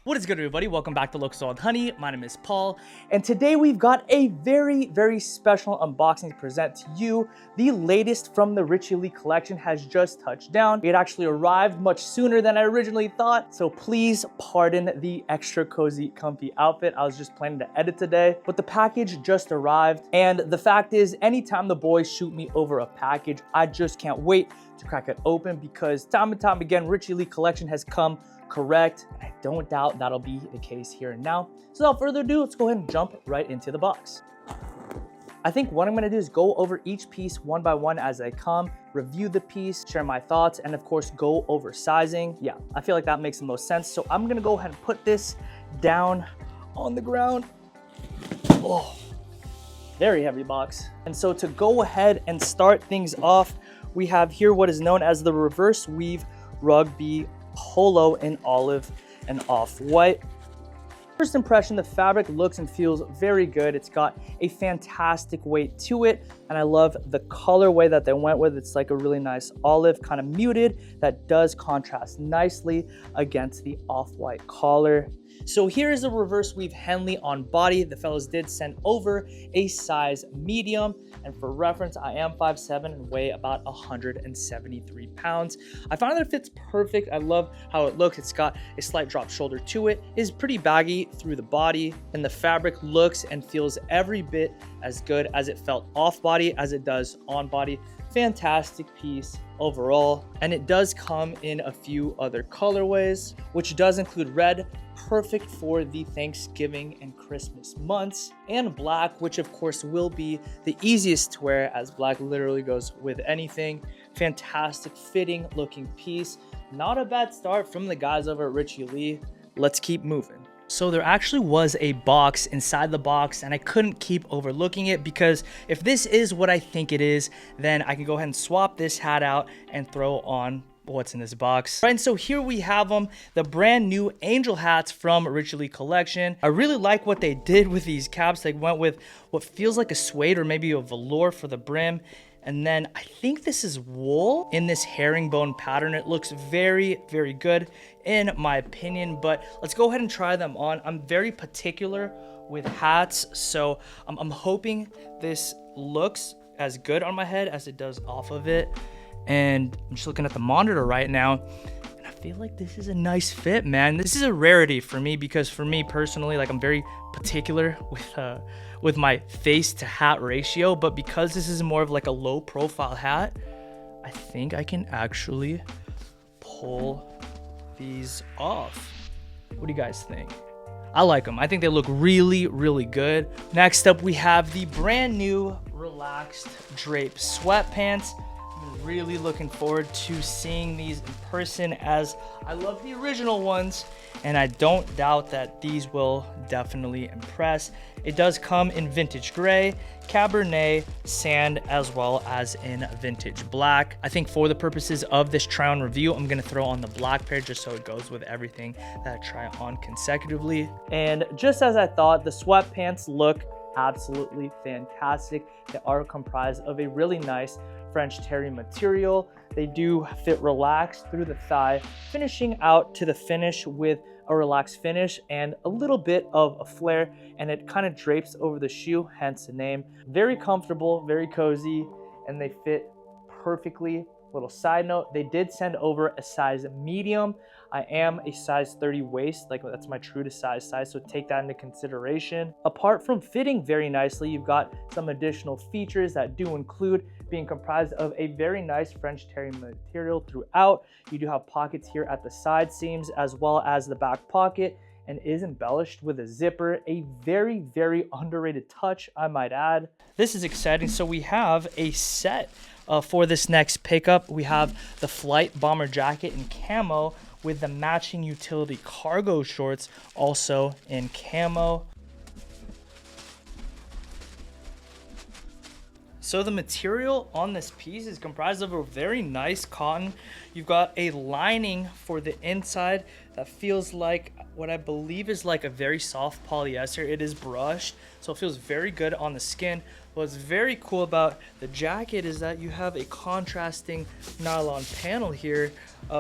What is good, everybody? Welcome back to Locust&WildHoney. My name is Paul, and today we've got a very special unboxing to present to you. The latest from the Richie collection has just touched down. It actually arrived much sooner than I originally thought, so please pardon the extra cozy, comfy outfit. I was just planning to edit today, but the package just arrived, and the fact is, anytime the boys shoot me over a package, I just can't wait to crack it open because time and time again, Richie collection has come correct. I don't doubt that'll be the case here and now. So without further ado, let's go ahead and jump right into the box. I think what I'm gonna do is go over each piece one by one as they come, review the piece, share my thoughts, and of course go over sizing. Yeah, I feel like that makes the most sense. So I'm gonna go ahead and put this down on the ground. Oh, very heavy box. And so to go ahead and start things off, we have here what is known as the reverse weave rugby polo in olive and off-white. First impression, the fabric looks and feels very good. It's got a fantastic weight to it, and I love the colorway that they went with. It's like a really nice olive, kind of muted, that does contrast nicely against the off-white collar. So here is a reverse weave Henley on body. The fellas did send over a size medium, and for reference, I am 5'7" and weigh about 173 pounds. I find that it fits perfect. I love how it looks. It's got a slight drop shoulder to it. It is pretty baggy through the body, and the fabric looks and feels every bit as good as it felt off body as it does on body. Fantastic piece overall, and it does come in a few other colorways, which does include red, perfect for the Thanksgiving and Christmas months, and black, which of course will be the easiest to wear as black literally goes with anything. Fantastic fitting looking piece. Not a bad start from the guys over at Richie. Let's keep moving. So there actually was a box inside the box, and I couldn't keep overlooking it because if this is what I think it is, then I can go ahead and swap this hat out and throw on what's in this box. Right, and so here we have them, the brand new angel hats from Richie collection. I really like what they did with these caps. They went with what feels like a suede or maybe a velour for the brim. And then I think this is wool in this herringbone pattern. It looks very good in my opinion, but let's go ahead and try them on. I'm very particular with hats, so I'm hoping this looks as good on my head as it does off of it. And I'm just looking at the monitor right now, and I feel like this is a nice fit, man. This is a rarity for me because for me personally, like I'm very particular with my face to hat ratio, but because this is more of like a low profile hat, I think I can actually pull these off. What do you guys think? I like them. I think they look really good. Next up, we have the brand new relaxed drape sweatpants. I'm really looking forward to seeing these in person as I love the original ones, and I don't doubt that these will definitely impress. It does come in vintage gray, cabernet, sand, as well as in vintage black. I think for the purposes of this try on review, I'm gonna throw on the black pair just so it goes with everything that I try on consecutively. And just as I thought, the sweatpants look absolutely fantastic. They are comprised of a really nice French terry material. They do fit relaxed through the thigh, finishing out to the finish with a relaxed finish and a little bit of a flare, and it kind of drapes over the shoe, hence the name. Very comfortable, very cozy, and they fit perfectly. Little side note, they did send over a size medium. I am a size 30 waist, like that's my true to size, so take that into consideration. Apart from fitting very nicely, you've got some additional features that do include being comprised of a very nice French terry material throughout. You do have pockets here at the side seams as well as the back pocket, and is embellished with a zipper, a very underrated touch, I might add. This is exciting. So we have a set for this next pickup. We have the flight bomber jacket in camo with the matching utility cargo shorts also in camo. So the material on this piece is comprised of a very nice cotton. You've got a lining for the inside that feels like what I believe is like a very soft polyester. It is brushed, so it feels very good on the skin. What's very cool about the jacket is that you have a contrasting nylon panel here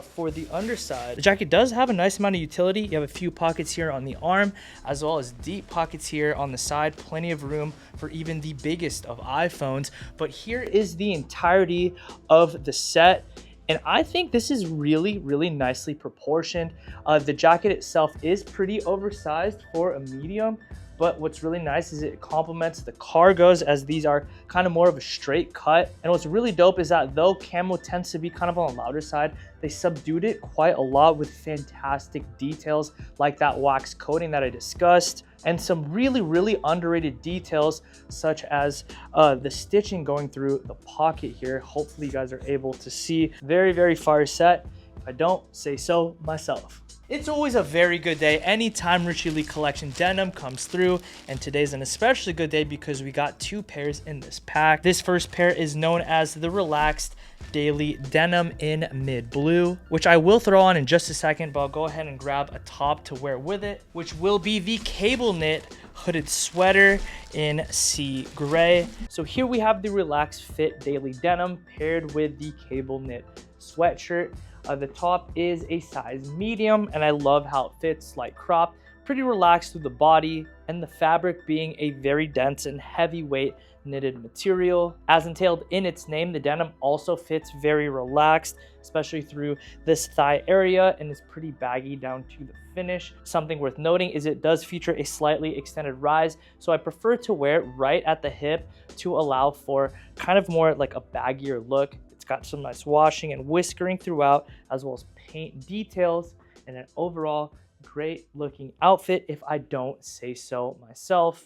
for the underside. The jacket does have a nice amount of utility. You have a few pockets here on the arm, as well as deep pockets here on the side. Plenty of room for even the biggest of iPhones. But here is the entirety of the set. And I think this is really, really nicely proportioned. The jacket itself is pretty oversized for a medium, but what's really nice is it complements the cargos, as these are kind of more of a straight cut. And what's really dope is that though camo tends to be kind of on the louder side, they subdued it quite a lot with fantastic details like that wax coating that I discussed, and some really, really underrated details such as the stitching going through the pocket here. Hopefully you guys are able to see. Very, very fire set, if I don't say so myself. It's always a very good day anytime Richie Lee Collection denim comes through, and today's an especially good day because we got two pairs in this pack. This first pair is known as the Relaxed Daily Denim in mid blue, which I will throw on in just a second, but I'll go ahead and grab a top to wear with it, which will be the cable knit hooded sweater in sea gray. So here we have the Relaxed Fit Daily Denim paired with the cable knit sweatshirt. The top is a size medium, and I love how it fits like crop, pretty relaxed through the body, and the fabric being a very dense and heavyweight knitted material. As entailed in its name, the denim also fits very relaxed, especially through this thigh area, and is pretty baggy down to the finish. Something worth noting is it does feature a slightly extended rise, so I prefer to wear it right at the hip to allow for kind of more like a baggier look. It's got some nice washing and whiskering throughout, as well as paint details, and an overall great looking outfit if I don't say so myself.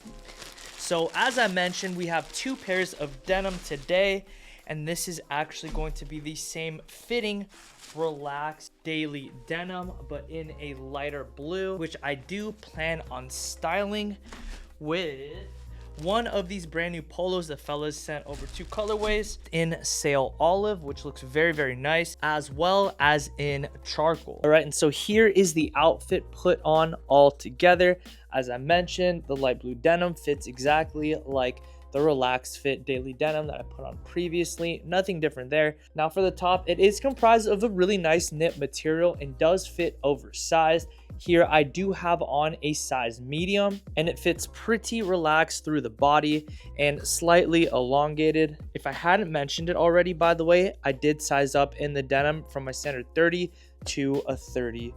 So as I mentioned, we have two pairs of denim today, and this is actually going to be the same fitting Relaxed Daily Denim, but in a lighter blue, which I do plan on styling with one of these brand new polos the fellas sent over, two colorways in sail olive, which looks very, very nice, as well as in charcoal. All right, and so here is the outfit put on all together. As I mentioned, the light blue denim fits exactly like the Relaxed Fit Daily Denim that I put on previously. Nothing different there. Now for the top, it is comprised of a really nice knit material and does fit oversized. Here I do have on a size medium, and it fits pretty relaxed through the body and slightly elongated. If I hadn't mentioned it already, by the way, I did size up in the denim from my standard 30 to a 32.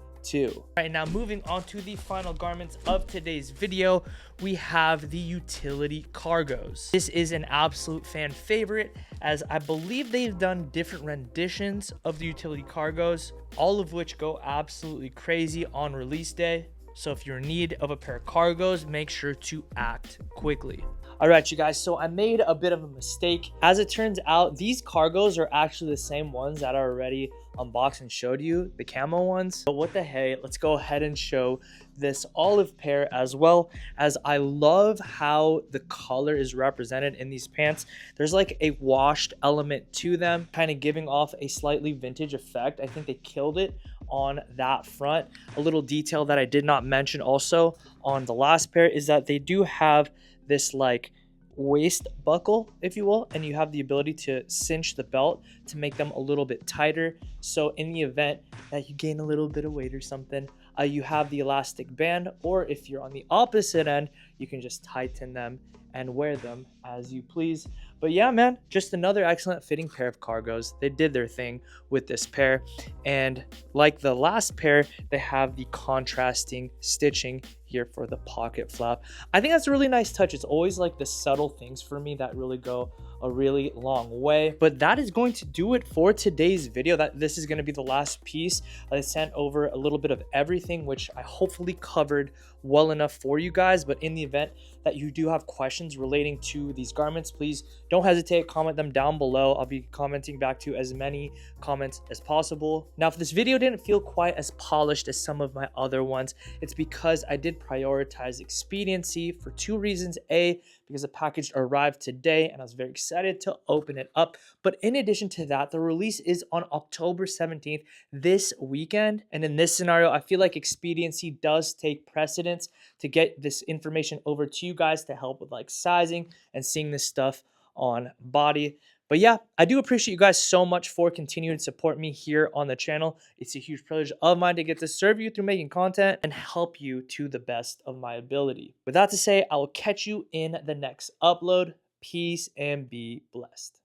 All right, now moving on to the final garments of today's video, we have the utility cargos. This is an absolute fan favorite, as I believe they've done different renditions of the utility cargos, all of which go absolutely crazy on release day. So if you're in need of a pair of cargos, make sure to act quickly. All right, you guys, so I made a bit of a mistake. As it turns out, these cargos are actually the same ones that I already unboxed and showed you, the camo ones. But what the hey, let's go ahead and show this olive pair as well, as I love how the color is represented in these pants. There's like a washed element to them, kind of giving off a slightly vintage effect. I think they killed it on that front. A little detail that I did not mention also on the last pair is that they do have this like waist buckle, if you will, and you have the ability to cinch the belt to make them a little bit tighter. So in the event that you gain a little bit of weight or something, you have the elastic band, or if you're on the opposite end, you can just tighten them and wear them as you please. But yeah, man, just another excellent fitting pair of cargos. They did their thing with this pair, and like the last pair, they have the contrasting stitching here for the pocket flap. I think that's a really nice touch. It's always like the subtle things for me that really go a really long way. But that is going to do it for today's video. This is going to be the last piece. I sent over a little bit of everything, which I hopefully covered well enough for you guys. But in the event that you do have questions relating to these garments, please don't hesitate, comment them down below. I'll be commenting back to as many comments as possible. Now, if this video didn't feel quite as polished as some of my other ones, it's because I did prioritize expediency for two reasons. A, because the package arrived today and I was very excited to open it up. But in addition to that, the release is on October 17th, this weekend. And in this scenario, I feel like expediency does take precedence to get this information over to you guys to help with like sizing and seeing this stuff on body. But yeah, I do appreciate you guys so much for continuing to support me here on the channel. It's a huge privilege of mine to get to serve you through making content and help you to the best of my ability. With that to say, I will catch you in the next upload. Peace and be blessed.